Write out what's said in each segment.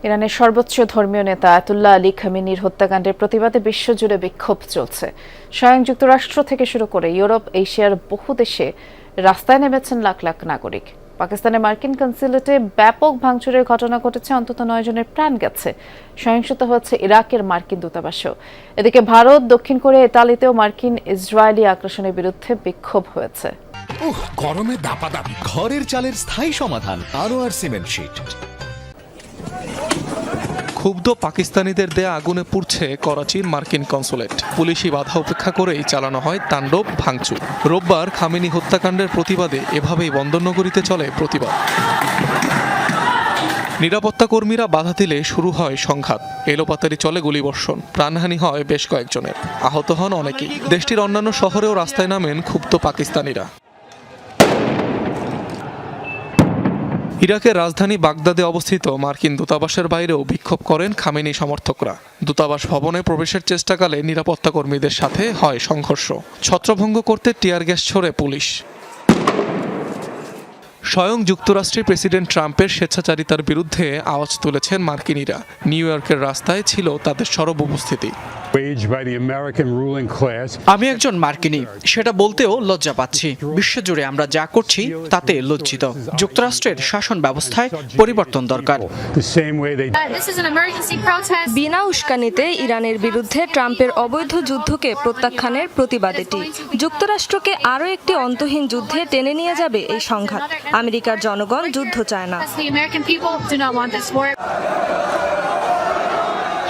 ইরানের সর্বোচ্চ ধর্মীয় নেতা আয়াতুল্লাহ আলী খামেনির হত্যাকাণ্ডের প্রতিবাদে বিশ্বজুড়ে বিক্ষোভ চলছে। স্বয়ং যুক্তরাষ্ট্র থেকে শুরু করে ইউরোপ, এশিয়ার বহু দেশে রাস্তায় নেমেছেন লাখ লাখ নাগরিক। পাকিস্তানের মার্কিন কনসুলেটে ব্যাপক ভাঙচুরের ঘটনা ঘটেছে, অন্তত 9 জনের প্রাণ গেছে। সহিংসতা হচ্ছে ইরাকের মার্কিন দূতাবাসেও। এদিকে ভারত, দক্ষিণ কোরিয়া, ইতালিতেও মার্কিন ইসরায়েলি আগ্রাসনের বিরুদ্ধে বিক্ষোভ হয়েছে। গরমে দাপাদাপি, ঘরের চালের স্থায়ী সমাধান আনোয়ার সিমেন্ট শীট। ক্ষুব্ধ পাকিস্তানিদের দেয়া আগুনে পুড়ছে করাচির মার্কিন কনসুলেট। পুলিশি বাধা উপেক্ষা করেই চালানো হয় তাণ্ডব ভাঙচুর। রোববার খামেনি হত্যাকাণ্ডের প্রতিবাদে এভাবেই বন্দরনগরীতে চলে প্রতিবাদ। নিরাপত্তা কর্মীরা বাধা দিলে শুরু হয় সংঘাত। এলোপাতাড়ি চলে গুলিবর্ষণ, প্রাণহানি হয় বেশ কয়েকজনের, আহত হন অনেকেই। দেশটির অন্যান্য শহরেও রাস্তায় নামেন ক্ষুব্ধ পাকিস্তানিরা। ইরাকের রাজধানী বাগদাদে অবস্থিত মার্কিন দূতাবাসের বাইরেও বিক্ষোভ করেন খামেনি সমর্থকরা। দূতাবাস ভবনে প্রবেশের চেষ্টাকালে নিরাপত্তা কর্মীদের সাথে হয় সংঘর্ষ। ছত্রভঙ্গ করতে টিয়ার গ্যাস ছোড়ে পুলিশ। স্বয়ং যুক্তরাষ্ট্রের প্রেসিডেন্ট ট্রাম্পের স্বেচ্ছাচারিতার বিরুদ্ধে আওয়াজ তুলেছেন মার্কিনিরা। নিউ ইয়র্কের রাস্তায় ছিল তাদের সরব উপস্থিতি। আমি একজন মার্কিনী, সেটা বলতেও লজ্জা পাচ্ছি। বিশ্বজুড়ে আমরা যা করছি তাতে লজ্জিত। যুক্তরাষ্ট্রের শাসন ব্যবস্থায় পরিবর্তন দরকার। বিনা উস্কানিতে ইরানের বিরুদ্ধে ট্রাম্পের অবৈধ যুদ্ধকে প্রত্যাখ্যানের প্রতিবাদ এটি। যুক্তরাষ্ট্রকে আরও একটি অন্তহীন যুদ্ধে টেনে নিয়ে যাবে এই সংঘাত। আমেরিকার জনগণ যুদ্ধ চায় না।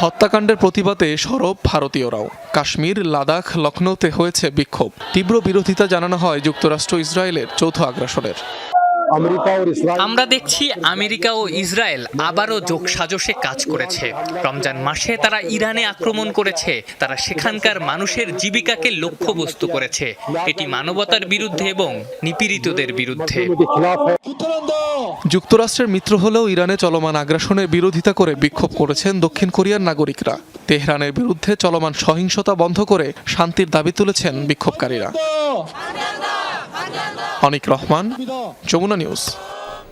হত্যাকাণ্ডের প্রতিবাদে সরব ভারতীয়রাও। কাশ্মীর, লাদাখ, লখনৌতে হয়েছে বিক্ষোভ। তীব্র বিরোধিতা জানানো হয় যুক্তরাষ্ট্র ইসরায়েলের যৌথ আগ্রাসনের। আমরা দেখছি আমেরিকা ও ইসরায়েল আবারও যোগসাজশে কাজ করেছে। রমজান মাসে তারা ইরানে আক্রমণ করেছে, তারা সেখানকার মানুষের জীবিকাকে লক্ষ্যবস্তু করেছে। এটি মানবতার বিরুদ্ধে এবং নিপীড়িতদের বিরুদ্ধে। যুক্তরাষ্ট্রের মিত্র হলেও ইরানে চলমান আগ্রাসনের বিরোধিতা করে বিক্ষোভ করেছেন দক্ষিণ কোরিয়ার নাগরিকরা। তেহরানের বিরুদ্ধে চলমান সহিংসতা বন্ধ করে শান্তির দাবি তুলেছেন বিক্ষোভকারীরা। অনিক রহমান, যমুনা নিউজ।